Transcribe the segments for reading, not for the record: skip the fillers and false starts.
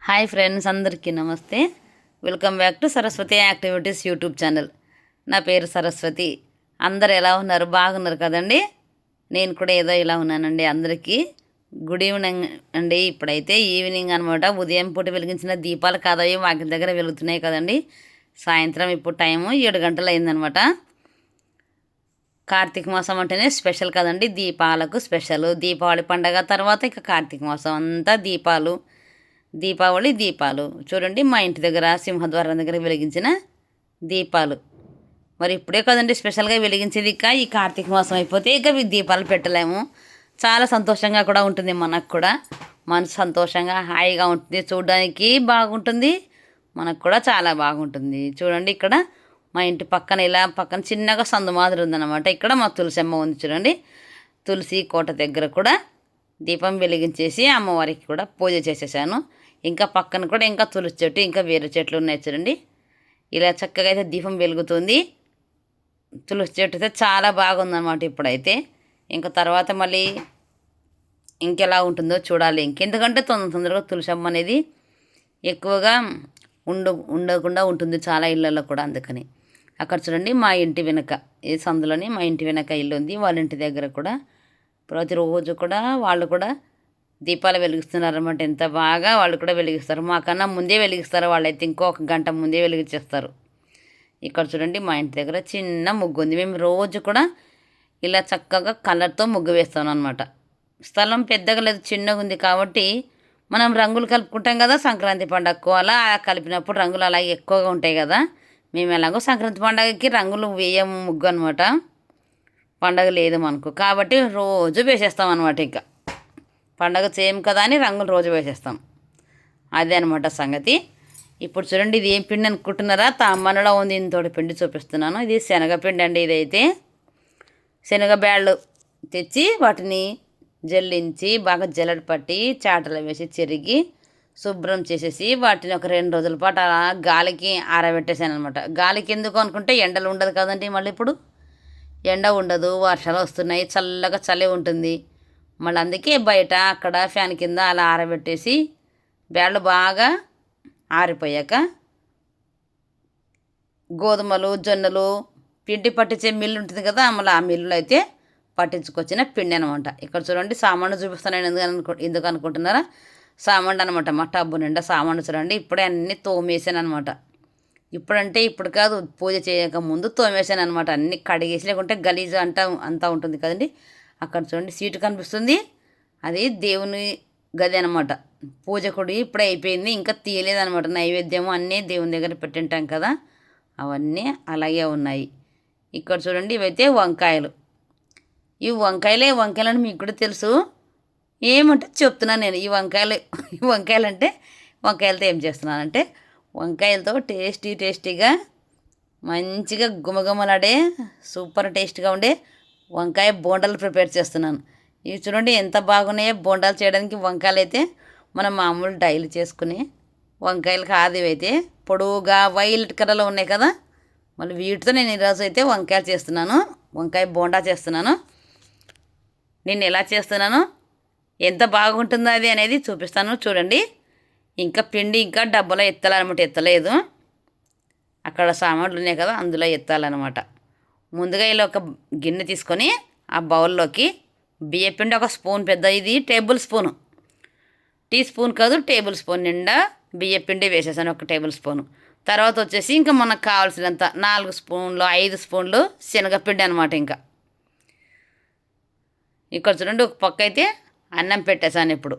Hi friends, అందరికీ నమస్తే. Welcome back to Saraswati activities YouTube channel. నా పేరు సరస్వతి. అందరు ఎలా ఉన్నారు? బాగున్నారు కదండి. నేను కూడా ఏదో ఇలా ఉన్నానండి. అందరికీ గుడ్ ఈవినింగ్ అండి. ఇప్పుడైతే ఈవినింగ్ అనమాట. ఉదయం పూట వెలిగించిన దీపాలు కాదవి వాకి దగ్గర వెలుగుతున్నాయి కదండి. సాయంత్రం ఇప్పుడు టైము 7 గంటలు అయిందనమాట. కార్తీక మాసం అంటేనే స్పెషల్ కదండి. దీపాలకు స్పెషల్. దీపావళి పండగ తర్వాత ఇక కార్తీక మాసం అంతా దీపాలు చూడండి. మా ఇంటి దగ్గర సింహద్వారం దగ్గర వెలిగించిన దీపాలు. మరి ఇప్పుడే కదండి స్పెషల్గా వెలిగించేది. ఇక ఈ కార్తీక మాసం అయిపోతే ఇక దీపాలు పెట్టలేము. చాలా సంతోషంగా కూడా ఉంటుంది. మనకు కూడా మనసు సంతోషంగా హాయిగా ఉంటుంది. చూడడానికి బాగుంటుంది, మనకు కూడా చాలా బాగుంటుంది. చూడండి, ఇక్కడ మా ఇంటి పక్కన ఇలా పక్కన చిన్నగా సందు మాదిరి ఉందన్నమాట. ఇక్కడ మా తులసమ్మ ఉంది చూడండి. తులసి కోట దగ్గర కూడా దీపం వెలిగించేసి అమ్మవారికి కూడా పూజ చేసేసాను. ఇంకా పక్కన కూడా ఇంకా తులసి చెట్టు, ఇంకా వేరే చెట్లు ఉన్నాయి చూడండి. ఇలా చక్కగా అయితే దీపం వెలుగుతుంది. తులసి చెట్టు అయితే చాలా బాగుందన్నమాట. ఇప్పుడైతే ఇంకా తర్వాత మళ్ళీ ఇంకెలా ఉంటుందో చూడాలి. ఇంకెందుకంటే తొందరగా తులసమ్మ అనేది ఎక్కువగా ఉండకుండా ఉంటుంది చాలా ఇళ్ళల్లో కూడా. అందుకని అక్కడ చూడండి, మా ఇంటి వెనక ఈ సందులోని మా ఇంటి వెనక ఇల్లు ఉంది. వాళ్ళ ఇంటి దగ్గర కూడా ప్రతిరోజు కూడా వాళ్ళు కూడా దీపాలు వెలిగిస్తున్నారన్నమాట. ఎంత బాగా వాళ్ళు కూడా వెలిగిస్తారు. మాకన్నా ముందే వెలిగిస్తారు వాళ్ళైతే. ఇంకొక గంట ముందే వెలిగించేస్తారు. ఇక్కడ చూడండి, మా ఇంటి దగ్గర చిన్న ముగ్గు ఉంది. మేము రోజు కూడా ఇలా చక్కగా కలర్తో ముగ్గు వేస్తాం అనమాట. స్థలం పెద్దగా లేదు, చిన్నగా ఉంది కాబట్టి మనం రంగులు కలుపుకుంటాం కదా సంక్రాంతి పండగకు. అలా కలిపినప్పుడు రంగులు అలాగే ఎక్కువగా ఉంటాయి కదా. మేము ఎలాగో సంక్రాంతి పండగకి రంగులు వేయము ముగ్గు అనమాట. పండగ లేదు మనకు కాబట్టి రోజు వేసేస్తాం అనమాట. ఇంకా పండగ చేయము కదా అని రంగులు రోజు వేసేస్తాం. అదే అనమాట సంగతి. ఇప్పుడు చూడండి, ఇది ఏం పిండి అనుకుంటున్నారా? తమ్మనలో ఉంది. ఇంతోటి పిండి చూపిస్తున్నాను. ఇది శనగపిండి అండి. ఇదైతే శనగ బ్యాళ్ళు తెచ్చి వాటిని జల్లించి బాగా జల్లెడ పట్టి చాటలు వేసి చెరిగి శుభ్రం చేసేసి వాటిని ఒక 2 రోజుల పాటు అలా గాలికి ఆరబెట్టేసాను అనమాట. గాలికి ఎందుకు అనుకుంటే ఎండలు ఉండదు కదండి. మళ్ళీ ఇప్పుడు ఎండ ఉండదు, వర్షాలు వస్తున్నాయి, చల్లగా చలి ఉంటుంది. మళ్ళీ అందుకే బయట అక్కడ ఫ్యాన్ కింద అలా ఆరబెట్టేసి బ్యాళ్ళు బాగా ఆరిపోయాక గోధుమలు, జొన్నలు పిండి పట్టించే మిల్లు ఉంటుంది కదా, మళ్ళీ ఆ మిల్లులో అయితే పట్టించుకొచ్చిన పిండి అనమాట. ఇక్కడ చూడండి, సామాన్లు చూపిస్తాను. ఎందుకు అనుకుంటున్నారా? సామాన్లు అనమాట. మా టబ్బు నిండా సామాన్లు చూడండి. ఇప్పుడే అన్నీ తోమేసాను అనమాట. ఇప్పుడంటే ఇప్పుడు కాదు, పూజ చేయక ముందు తోమేసాను అనమాట. అన్నీ కడిగేసి, లేకుంటే గలీజు అంతా ఉంటుంది కదండి. అక్కడ చూడండి, సీటు కనిపిస్తుంది. అది దేవుని గది అనమాట. పూజ కూడా ఇప్పుడే అయిపోయింది, ఇంకా తీయలేదనమాట. నైవేద్యము అన్నీ దేవుని దగ్గర పెట్టింటాం కదా, అవన్నీ అలాగే ఉన్నాయి. ఇక్కడ చూడండి, ఇవైతే వంకాయలు. ఈ వంకాయలని మీకు కూడా తెలుసు. ఏమంటే చెప్తున్నాను నేను. ఈ వంకాయలతో ఏం చేస్తున్నానంటే, వంకాయలతో టేస్టీగా మంచిగా గుమగుమలాడే సూపర్ టేస్ట్గా ఉండే వంకాయ బోండాలు ప్రిపేర్ చేస్తున్నాను. ఇవి చూడండి ఎంత బాగున్నాయో. బోండాలు చేయడానికి వంకాయలు అయితే మనం మామూలు డైలీ చేసుకునే వంకాయలు కాదు. ఇవైతే పొడువుగా వైలెట్ కలర్లో ఉన్నాయి కదా. మళ్ళీ వీటితో నేను ఈరోజు అయితే వంకాయ బోండా చేస్తున్నాను. నేను ఎలా చేస్తున్నాను, ఎంత బాగుంటుందో అది అనేది చూపిస్తాను చూడండి. ఇంకా పిండి ఇంకా డబ్బాలో ఎత్తాలన్నమాట. ఎత్తలేదు, అక్కడ సామాన్లు ఉన్నాయి కదా, అందులో ఎత్తాలన్నమాట. ముందుగా ఇలా ఒక గిన్నె తీసుకొని ఆ బౌల్లోకి బియ్యపిండి ఒక స్పూన్, పెద్ద ఇది టేబుల్ స్పూను, టీ స్పూన్ కాదు టేబుల్ స్పూన్ నిండా బియ్యపిండి వేసేసాను, ఒక టేబుల్ స్పూను. తర్వాత వచ్చేసి ఇంకా మనకు కావాల్సినంత 4 స్పూన్లు 5 స్పూన్లు శనగపిండి అనమాట. ఇంకా ఇక్కడ చూడండి, ఒక పక్క అయితే అన్నం పెట్టేశాను. ఇప్పుడు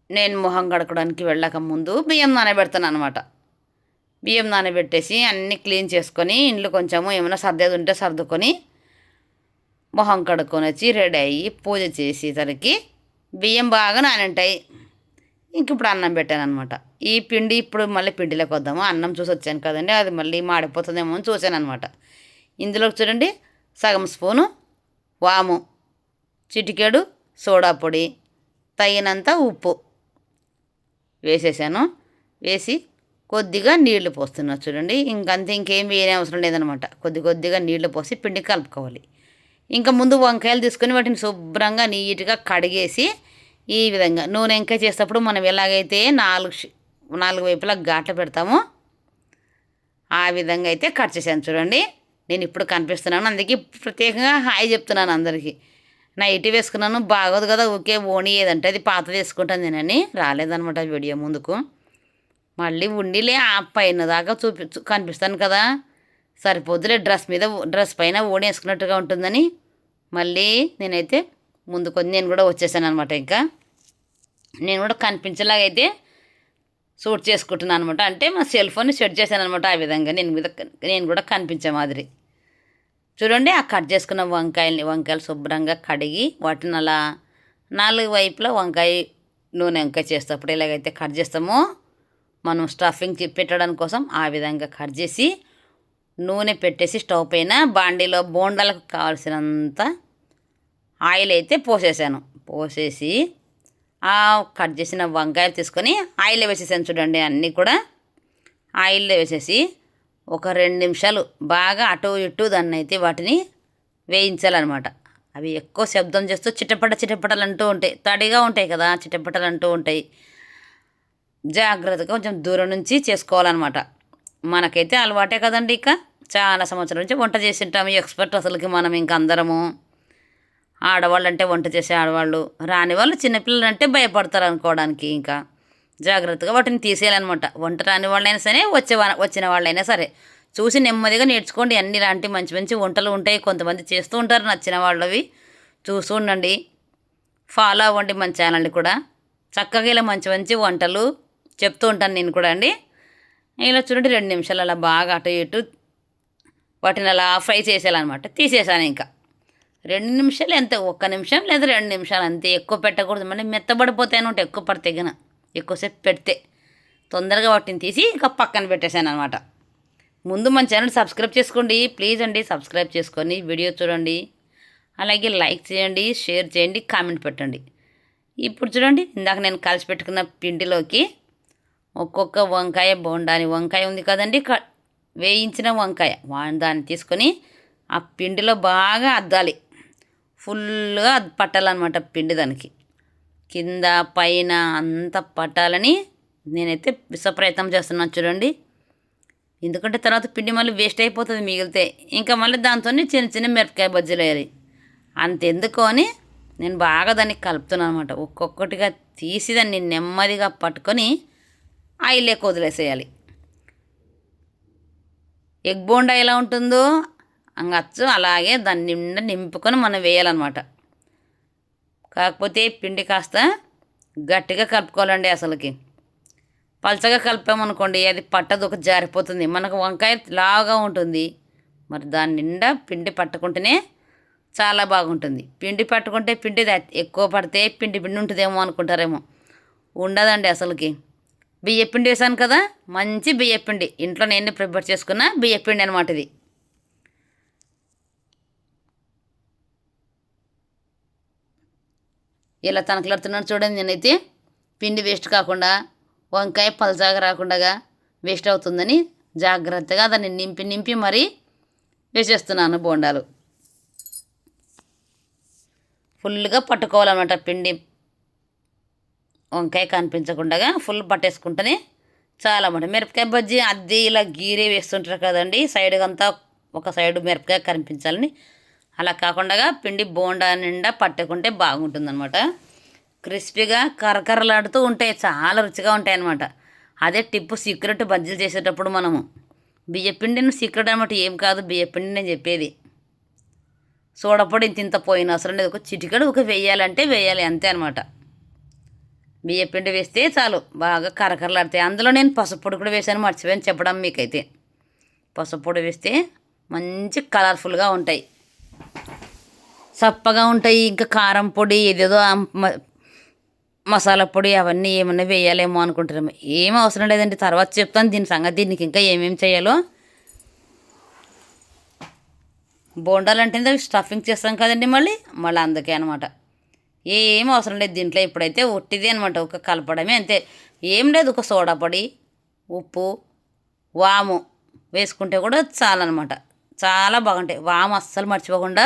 నేను మొహం కడుకోవడానికి వెళ్ళక ముందు బియ్యం నానబెడతాను అనమాట. బియ్యం నానబెట్టేసి అన్నీ క్లీన్ చేసుకొని ఇంట్లో కొంచెము ఏమైనా సర్దేది ఉంటే సర్దుకొని మొహం కడుక్కొని వచ్చి రెడీ అయ్యి పూజ చేసేసరికి బియ్యం బాగా నానంటాయి. ఇంక ఇప్పుడు అన్నం పెట్టాను అనమాట. ఈ పిండి ఇప్పుడు మళ్ళీ పిండిలోకి వద్దాము. అన్నం చూసి వచ్చాను కదండి, అది మళ్ళీ మాడిపోతుందేమో అని చూశాను అనమాట. ఇందులో చూడండి, సగం స్పూను వాము, చిటికెడు సోడా పొడి, తగినంత ఉప్పు వేసేసాను. వేసి కొద్దిగా నీళ్లు పోస్తున్నా చూడండి. ఇంకంతే, ఇంకేం వేరే అవసరం లేదనమాట. కొద్దిగా నీళ్లు పోసి పిండి కలుపుకోవాలి. ఇంకా ముందు వంకాయలు తీసుకొని వాటిని శుభ్రంగా నీట్గా కడిగేసి ఈ విధంగా నూనె వంకాయ చేసేటప్పుడు మనం ఎలాగైతే నాలుగు వైపులా ఘాట్లు పెడతామో ఆ విధంగా అయితే కట్ చేశాను చూడండి. నేను ఇప్పుడు కనిపిస్తున్నాను, అందుకే ప్రత్యేకంగా హాయ్ చెప్తున్నాను అందరికీ. నైటీ వేసుకున్నాను, బాగోదు కదా ఓకే ఓణి ఏదంటే అది పాతది వేసుకుంటాను నేనని రాలేదనమాట వీడియో ముందుకు. మళ్ళీ ఉండిలే ఆ పైన దాకా కనిపిస్తాను కదా, సరిపోద్దులే డ్రెస్ పైన ఓణి వేసుకున్నట్టుగా ఉంటుందని మళ్ళీ నేనైతే ముందుకు నేను కూడా వచ్చేసాను అనమాట. ఇంకా నేను కూడా కనిపించేలాగైతే షూట్ చేసుకుంటున్నాను అనమాట. అంటే మా సెల్ ఫోన్ని సెట్ చేశాను అనమాట. ఆ విధంగా నేను కూడా కనిపించే మాదిరి. చూడండి ఆ కట్ చేసుకున్న వంకాయలు శుభ్రంగా కడిగి వాటిని అలా 4 వైపులా నూనె వంకాయ చేసేటప్పుడు ఎలాగైతే కట్ చేస్తామో మనం స్టఫింగ్ పెట్టడానికి కోసం ఆ విధంగా కట్ చేసి నూనె పెట్టేసి స్టవ్ పైన బాండీలో బోండాలకు కావాల్సినంత ఆయిల్ అయితే పోసేసి ఆ కట్ చేసిన వంకాయలు తీసుకొని ఆయిల్లో వేసేసాను చూడండి. అన్నీ కూడా ఆయిల్లో వేసేసి ఒక 2 నిమిషాలు బాగా అటు ఇటు దాన్ని అయితే వాటిని వేయించాలన్నమాట. అవి ఎక్కువ శబ్దం చేస్తూ చిటపటలు అంటూ ఉంటాయి, తడిగా ఉంటాయి కదా, చిటపటలు అంటూ ఉంటాయి. జాగ్రత్తగా కొంచెం దూరం నుంచి చేసుకోవాలన్నమాట. మనకైతే అలవాటే కదండి, ఇక చాలా సంవత్సరాల నుంచి వంట చేసి ఉంటాము, ఎక్స్పర్ట్ అసలుకి మనం ఇంక అందరము. ఆడవాళ్ళు అంటే వంట చేసే ఆడవాళ్ళు, రాని వాళ్ళు చిన్నపిల్లలు అంటే భయపడతారు అనుకోవడానికి. ఇంకా జాగ్రత్తగా వాటిని తీసేయాలన్నమాట. వంట రాని వాళ్ళైనా సరే వచ్చిన వాళ్ళైనా సరే చూసి నెమ్మదిగా నేర్చుకోండి. అన్ని లాంటి మంచి మంచి వంటలు ఉంటాయి, కొంతమంది చేస్తూ ఉంటారు నచ్చిన వాళ్ళవి. చూస్తూ ఉండండి, ఫాలో అవ్వండి మన ఛానల్ని కూడా. చక్కగా ఇలా మంచి మంచి వంటలు చెప్తూ ఉంటాను నేను కూడా అండి. ఇలా చూడండి 2 నిమిషాలు అలా బాగా అటు ఇటు వాటిని అలా ఫ్రై చేసేయాలన్నమాట. తీసేసాను ఇంకా 2 నిమిషాలు, ఎంత 1 నిమిషం లేదా 2 నిమిషాలు అంతే, ఎక్కువ పెట్టకూడదు. మళ్ళీ మెత్తబడిపోతాయని ఉంటాయి ఎక్కువ పడితే గన, ఎక్కువసేపు పెడితే. తొందరగా వాటిని తీసి ఇంకా పక్కన పెట్టేశాను అనమాట. ముందు మన ఛానల్ సబ్స్క్రైబ్ చేసుకోండి ప్లీజ్ అండి, సబ్స్క్రైబ్ చేసుకొని వీడియో చూడండి, అలాగే లైక్ చేయండి, షేర్ చేయండి, కామెంట్ పెట్టండి. ఇప్పుడు చూడండి ఇందాక నేను కలిసి పెట్టుకున్న పిండిలోకి ఒక్కొక్క వంకాయ ఉంది కదండి, వేయించిన వంకాయ దాన్ని తీసుకొని ఆ పిండిలో బాగా అద్దాలి, ఫుల్గా పట్టాలన్నమాట పిండి దానికి. కింద పైన అంతా పట్టాలని నేనైతే ప్రయత్నం చేస్తున్నాను చూడండి. ఎందుకంటే తర్వాత పిండి మళ్ళీ వేస్ట్ అయిపోతుంది మిగిలితే, ఇంకా మళ్ళీ దాంతో చిన్న చిన్న మిరపకాయ బజ్జీలు వేయాలి. అంతెందుకు అని నేను బాగా దాన్ని కలుపుతున్నాను అనమాట. ఒక్కొక్కటిగా తీసి దాన్ని నెమ్మదిగా పట్టుకొని ఆయిల్లోకి వదిలేసేయాలి. ఎగ్ బోండా ఎలా ఉంటుందో అంగచ్చు అలాగే దాన్ని నిండా నింపుకొని మనం వేయాలన్నమాట. కాకపోతే పిండి కాస్త గట్టిగా కలుపుకోవాలండి. అసలుకి పలచగా కలిపామనుకోండి అది పట్టదు, ఒక జారిపోతుంది. మనకు వంకాయ లావుగా ఉంటుంది, మరి దాని నిండా పిండి పట్టుకుంటేనే చాలా బాగుంటుంది. పిండి పట్టుకుంటే పిండి ఎక్కువ పడితే పిండి ఉంటుందేమో అనుకుంటారేమో, ఉండదండి అసలుకి. బియ్యపిండి వేసాను కదా, మంచి బియ్యపిండి, ఇంట్లో నేను ప్రిపేర్ చేసుకున్న బియ్యపిండి అనమాట ఇది. ఇలా తనకలాడుతున్నాను చూడండి. నేనైతే పిండి వేస్ట్ కాకుండా, వంకాయ పలచాగా రాకుండా వేస్ట్ అవుతుందని జాగ్రత్తగా దాన్ని నింపి మరీ వేసేస్తున్నాను బోండాలు. ఫుల్గా పట్టుకోవాలన్నమాట పిండి, వంకాయ కనిపించకుండా ఫుల్ పట్టేసుకుంటేనే చాలా అన్నమాట. మిరపకాయ బజ్జీ అద్దె ఇలా గీరే వేస్తుంటారు కదండి, సైడ్కంతా ఒక సైడు మిరపకాయ కనిపించాలని. అలా కాకుండా పిండి బోండా నిండా పట్టుకుంటే బాగుంటుందన్నమాట. క్రిస్పీగా కరకరలాడుతూ ఉంటాయి, చాలా రుచిగా ఉంటాయి అన్నమాట. అదే టిప్పు, సీక్రెట్ బజ్జీలు చేసేటప్పుడు మనము బియ్యపిండిని సీక్రెట్ అనమాట, ఏం కాదు బియ్యపిండి నేను చెప్పేది. సోడపొడి ఇంత పోయిన అవసరం లేదు, ఒక చిటికెడు వేయాలంటే వేయాలి అంతే అనమాట. బియ్యపిండి వేస్తే చాలు బాగా కరకరలాడతాయి. అందులో నేను పసుపు పొడి కూడా వేసాను, మర్చిపోయాను చెప్పడం మీకైతే. పసుపు పొడి వేస్తే మంచి కలర్ఫుల్గా ఉంటాయి, చప్పగా ఉంటాయి. ఇంకా కారం పొడి ఏదేదో మసాలా పొడి అవన్నీ ఏమన్నా వేయాలేమో అనుకుంటారేమో, ఏం అవసరం లేదండి, తర్వాత చెప్తాను దీని సంగతి. దీనికి ఇంకా ఏమేమి చేయాలో. బోండాలు అంటే స్టఫింగ్ చేస్తాం కదండి, మళ్ళీ అందుకే అనమాట. ఏం అవసరం లేదు దీంట్లో, ఇప్పుడైతే ఒట్టిదే అనమాట, ఒక కలపడమే అంతే. ఏం లేదు, ఒక సోడా పొడి, ఉప్పు, వాము వేసుకుంటే కూడా చాలన్నమాట, చాలా బాగుంటాయి. వాము అస్సలు మర్చిపోకుండా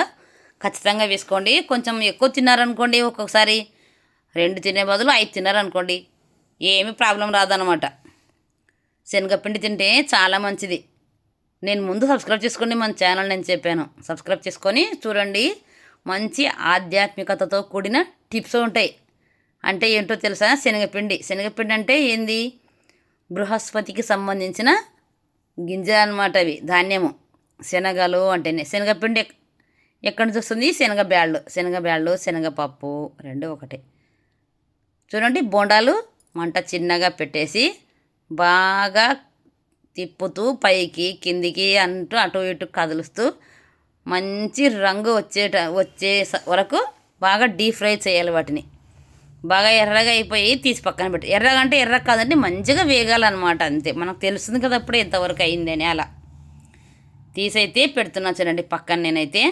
ఖచ్చితంగా వేసుకోండి. కొంచెం ఎక్కువ తిన్నారనుకోండి ఒక్కొక్కసారి 2 తినే బదులు 5 తిన్నారనుకోండి ఏమీ ప్రాబ్లం రాదనమాట. శనగపిండి తింటే చాలా మంచిది. నేను ముందు సబ్స్క్రైబ్ చేసుకోండి మన ఛానల్, నేను చెప్పాను సబ్స్క్రైబ్ చేసుకొని చూడండి. మంచి ఆధ్యాత్మికతతో కూడిన టిప్స్ ఉంటాయి. అంటే ఏంటో తెలుసా? శనగపిండి అంటే ఏంది? బృహస్పతికి సంబంధించిన గింజ అనమాట. అవి ధాన్యము. శనగలు అంటేనే శనగపిండి ఎక్కడి నుంచి వస్తుంది? శనగబ్యాళ్ళు శనగపప్పు 2 ఒకటే. చూడండి, బోండాలు మంట చిన్నగా పెట్టేసి బాగా తిప్పుతూ పైకి కిందికి అంటూ అటు ఇటు కదులుస్తూ మంచి రంగు వచ్చే వరకు బాగా డీప్ ఫ్రై చేయాలి. వాటిని బాగా ఎర్రగా అయిపోయి తీసి పక్కన పెట్టి, ఎర్రగా అంటే ఎర్ర కాదండి, మంచిగా వేగాలన్నమాట. అంతే, మనకు తెలుస్తుంది కదా అప్పుడే ఎంతవరకు అయిందని. అలా తీసైతే పెడుతున్నా చూడండి పక్కన. నేనైతే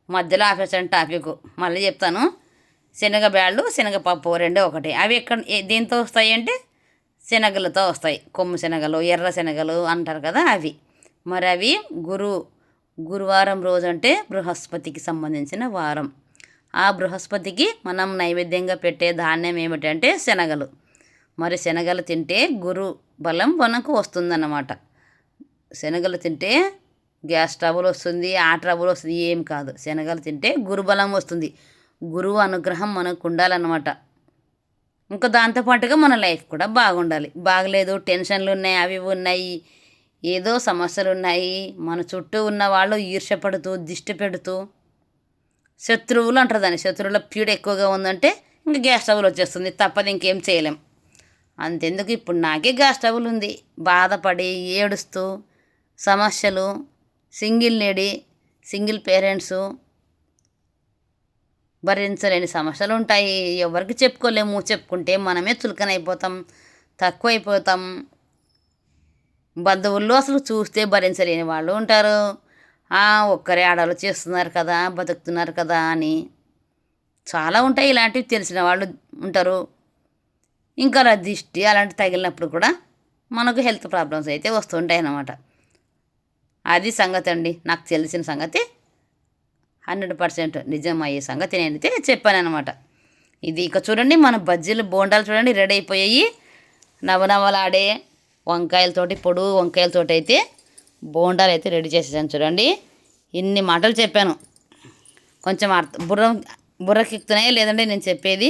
మధ్యలో ఆపేసాను టాపిక్, మళ్ళీ చెప్తాను. శనగబ్యాళ్ళు శనగపప్పు 2 ఒకటి. అవి ఎక్కడ దేంతో వస్తాయి అంటే శనగలతో వస్తాయి. కొమ్ము శనగలు, ఎర్ర శనగలు అంటారు కదా అవి. మరి అవి గురువారం రోజు అంటే బృహస్పతికి సంబంధించిన వారం. ఆ బృహస్పతికి మనం నైవేద్యంగా పెట్టే ధాన్యం ఏమిటంటే శనగలు. మరి శనగలు తింటే గురు బలం మనకు వస్తుందన్నమాట. శనగలు తింటే గ్యాస్ ట్రబుల్ వస్తుంది, ఆ ట్రబుల్ వస్తుంది, ఏం కాదు. శనగలు తింటే గురుబలం వస్తుంది. గురువు అనుగ్రహం మనకు ఉండాలన్నమాట. ఇంకా దాంతోపాటుగా మన లైఫ్ కూడా బాగుండాలి. బాగలేదు, టెన్షన్లు ఉన్నాయి, అవి ఉన్నాయి, ఏదో సమస్యలు ఉన్నాయి, మన చుట్టూ ఉన్న వాళ్ళు ఈర్ష్యపడుతూ దిష్టి పెడుతూ, శత్రువులు అంటారు దాన్ని, శత్రువుల పీడ ఎక్కువగా ఉందంటే ఇంకా గ్యాస్ ట్రబుల్ వచ్చేస్తుంది. తప్పదు, ఇంకేం చేయలేం. అంతెందుకు, ఇప్పుడు నాకే గ్యాస్ ట్రబుల్ ఉంది. బాధపడి ఏడుస్తూ సమస్యలు, సింగిల్ పేరెంట్సు, భరించలేని సమస్యలు ఉంటాయి. ఎవరికి చెప్పుకోలేము. చెప్పుకుంటే మనమే చులకనైపోతాం, తక్కువైపోతాం. బంధువుల్లో అసలు చూస్తే భరించలేని వాళ్ళు ఉంటారు. ఒక్కరే ఆడవాళ్ళు చేస్తున్నారు కదా, బతుకుతున్నారు కదా అని. చాలా ఉంటాయి ఇలాంటివి, తెలిసిన వాళ్ళు ఉంటారు. ఇంకా అలా దిష్టి అలాంటివి తగిలినప్పుడు కూడా మనకు హెల్త్ ప్రాబ్లమ్స్ అయితే వస్తుంటాయి అన్నమాట. అది సంగతి అండి, నాకు తెలిసిన సంగతి. 100% నిజం అయ్యే సంగతి నేనైతే చెప్పాను అనమాట. ఇది ఇక చూడండి, మన బజ్జీలు బోండాలు చూడండి రెడీ అయిపోయాయి. నవనవలాడే పొడుగు వంకాయలతోటి అయితే బోండాలు అయితే రెడీ చేసేసాను చూడండి. ఇన్ని మాటలు చెప్పాను, కొంచెం బుర్రకెక్కుతున్నాయా లేదంటే నేను చెప్పేది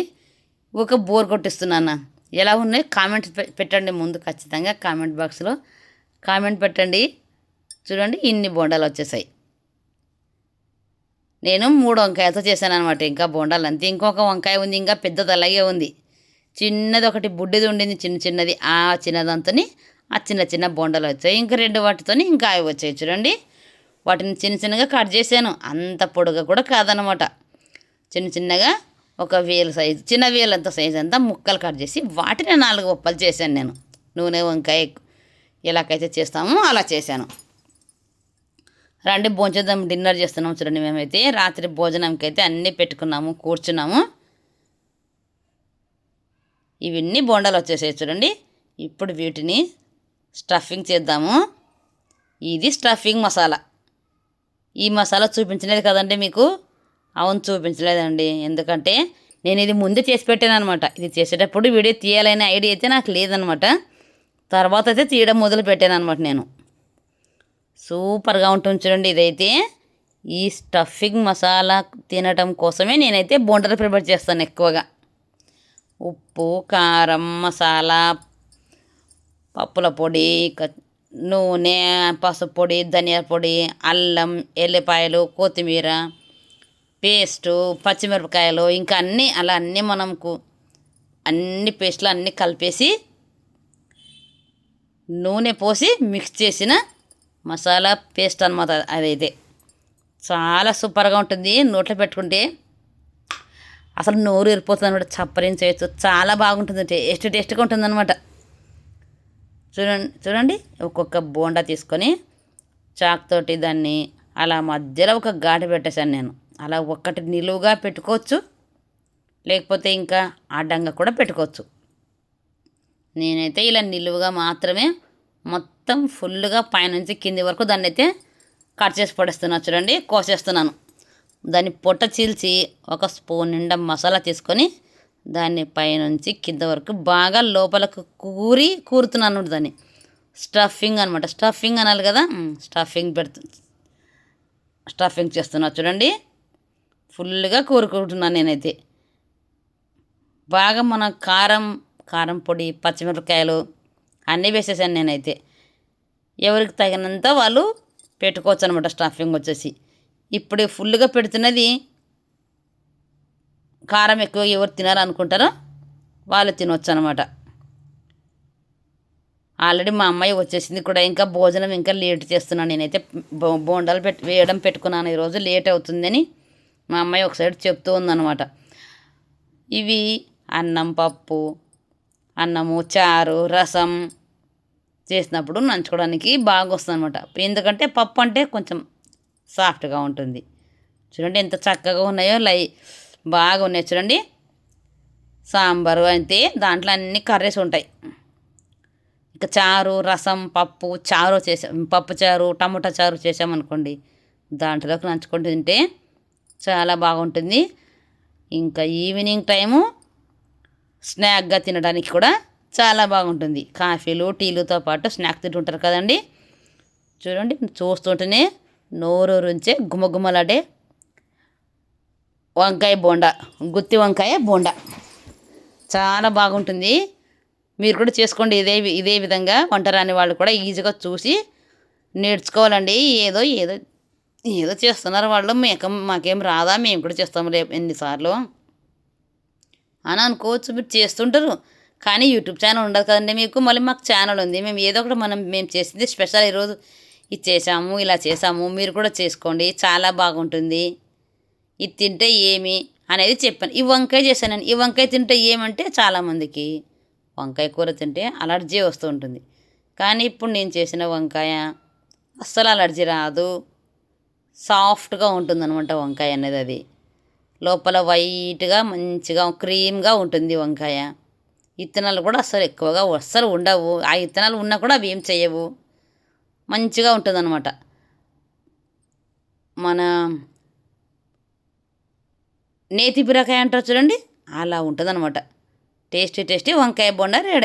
ఒక బోర్ కొట్టిస్తున్నాను. ఎలా ఉన్నాయి కామెంట్స్ పెట్టండి ముందు, ఖచ్చితంగా కామెంట్ బాక్స్లో కామెంట్ పెట్టండి. చూడండి, ఇన్ని బోండాలు వచ్చేసాయి. నేను 3 వంకాయలతో చేశాను అనమాట. ఇంకా బోండాలు అంతే. ఇంకొక వంకాయ ఉంది, ఇంకా పెద్దది అలాగే ఉంది. చిన్నది ఒకటి బుడ్డిది ఉండింది, చిన్నది. ఆ చిన్నదంతో ఆ చిన్న బోండాలు వచ్చాయి. ఇంకా 2 వాటితో ఇంకా అవి వచ్చాయి చూడండి. వాటిని చిన్నగా కట్ చేశాను. అంత పొడుగా కూడా కాదనమాట. చిన్నగా ఒక వేలు సైజు, చిన్న వేలంత సైజు అంతా ముక్కలు కట్ చేసి వాటిని 4 ఒప్పలు చేశాను నేను. నూనె వంకాయ ఎలాగైతే చేస్తామో అలా చేశాను. రండి భోంచేద్దాం, డిన్నర్ చేస్తున్నాము చూడండి. మేమైతే రాత్రి భోజనంకి అయితే అన్నీ పెట్టుకున్నాము, కూర్చున్నాము. ఇవన్నీ బోండాలు వచ్చేసాయి చూడండి. ఇప్పుడు వీటిని స్టఫింగ్ చేద్దాము. ఇది స్టఫింగ్ మసాలా. ఈ మసాలా చూపించలేదు కదండి మీకు. అవును, చూపించలేదండి. ఎందుకంటే నేను ఇది ముందే చేసి పెట్టాను అనమాట. ఇది చేసేటప్పుడు వీడియో తీయాలనే ఐడియా అయితే నాకు లేదనమాట. తర్వాత అయితే తీయడం మొదలు పెట్టాను అనమాట నేను. సూపర్గా ఉంటుంది చూడండి. ఇదైతే ఈ స్టఫింగ్ మసాలా తినటం కోసమే నేనైతే బోండాలు ప్రిపేర్ చేస్తాను ఎక్కువగా. ఉప్పు, కారం, మసాలా, పప్పుల పొడి, నూనె, పసుపు పొడి, ధనియాల పొడి, అల్లం, ఎల్లిపాయలు, కొత్తిమీర పేస్టు, పచ్చిమిరపకాయలు, ఇంకా అన్నీ మనకు అన్ని పేస్టులు అన్నీ కలిపేసి నూనె పోసి మిక్స్ చేసిన మసాలా పేస్ట్ అనమాట. అదైతే చాలా సూపర్గా ఉంటుంది. నోట్లో పెట్టుకుంటే అసలు నోరు ఇరిపోతుంది అనమాట, చప్పరించవచ్చు. చాలా బాగుంటుంది, టేస్ట్గా ఉంటుంది అనమాట. చూడండి ఒక్కొక్క బోండా తీసుకొని చాక్ తోటి దాన్ని అలా మధ్యలో ఒక ఘాటు పెట్టేశాను నేను. అలా ఒక్కటి నిలువుగా పెట్టుకోవచ్చు, లేకపోతే ఇంకా అడ్డంగా కూడా పెట్టుకోవచ్చు. నేనైతే ఇలా నిలువుగా మాత్రమే మొత్తం ఫుల్గా పైనుంచి కింది వరకు దాన్ని అయితే కట్ చేసి పడేస్తున్నాను చూడండి, కోసేస్తున్నాను. దాన్ని పొట్ట చీల్చి ఒక స్పూన్ నిండా మసాలా తీసుకొని దాన్ని పైనుంచి కింద వరకు బాగా లోపలకు కూరుతున్నాను దాన్ని. స్టఫింగ్ అనమాట. స్టఫింగ్ అనాలి కదా. స్టఫింగ్ చేస్తున్నా చూడండి. ఫుల్గా కూరుకుంటున్నాను నేనైతే. బాగా మన కారం పొడి, పచ్చిమిరపకాయలు అన్నీ వేసేసాను నేనైతే. ఎవరికి తగినంత వాళ్ళు పెట్టుకోవచ్చు అనమాట. స్టఫింగ్ వచ్చేసి ఇప్పుడు ఫుల్గా పెడుతున్నది. కారం ఎక్కువ ఎవరు తినారనుకుంటారో వాళ్ళు తినవచ్చు అనమాట. ఆల్రెడీ మా అమ్మాయి వచ్చేసింది కూడా. ఇంకా భోజనం ఇంకా లేట్ చేస్తున్నాను నేనైతే. బోండాలు వేయడం పెట్టుకున్నాను. ఈరోజు లేట్ అవుతుందని మా అమ్మాయి ఒక సైడ్ చెప్తూ ఉందన్నమాట. ఇవి అన్నం, పప్పు, అన్నము, చారు, రసం చేసినప్పుడు నంచుకోవడానికి బాగా వస్తుంది అనమాట. ఎందుకంటే పప్పు అంటే కొంచెం సాఫ్ట్గా ఉంటుంది. చూడండి ఎంత చక్కగా ఉన్నాయో. బాగా ఉన్నాయి చూడండి. సాంబారు అయితే దాంట్లో అన్ని కర్రీస్ ఉంటాయి. ఇక చారు, రసం, పప్పు చారు, టమాటా చారు చేసామనుకోండి, దాంట్లోకి నంచుకొని తింటే చాలా బాగుంటుంది. ఇంకా ఈవినింగ్ టైము స్నాక్గా తినడానికి కూడా చాలా బాగుంటుంది. కాఫీలు, టీలతో పాటు స్నాక్ తింటుంటారు కదండి. చూడండి చూస్తుంటేనే నోరూరించే గుమగుమలాడే వంకాయ బోండా, గుత్తి వంకాయ బోండా చాలా బాగుంటుంది. మీరు కూడా చేసుకోండి. ఇదే విధంగా వంట రాని వాళ్ళు కూడా ఈజీగా చూసి నేర్చుకోవాలండి. ఏదో ఏదో ఏదో చేస్తున్నారు వాళ్ళు. మాకేం రాదా, మేము కూడా చేస్తాము ఎన్నిసార్లు అని అనుకోవచ్చు. మీరు చేస్తుంటారు కానీ యూట్యూబ్ ఛానల్ ఉండదు కదండి మీకు. మళ్ళీ మాకు ఛానల్ ఉంది. మేము ఏదో ఒకటి మేము చేసింది స్పెషల్. ఈరోజు ఇది చేసాము, ఇలా చేసాము, మీరు కూడా చేసుకోండి, చాలా బాగుంటుంది. ఇది తింటే ఏమి అనేది చెప్పాను. ఈ వంకాయ చేశాను. ఈ వంకాయ తింటే ఏమంటే చాలామందికి వంకాయ కూర తింటే అలర్జీ వస్తూ ఉంటుంది. కానీ ఇప్పుడు నేను చేసిన వంకాయ అస్సలు అలర్జీ రాదు. సాఫ్ట్గా ఉంటుందన్నమాట వంకాయ అనేది. అది లోపల వైట్గా మంచిగా క్రీమ్గా ఉంటుంది వంకాయ. విత్తనాలు కూడా అస్సలు ఉండవు. ఆ విత్తనాలు ఉన్నా కూడా అవి ఏం చేయవు. మంచిగా ఉంటుందన్నమాట. మన నేతి బీరకాయ అంటారు చూడండి, అలా ఉంటుందన్నమాట. టేస్టీ వంకాయ బోండా రెడీ.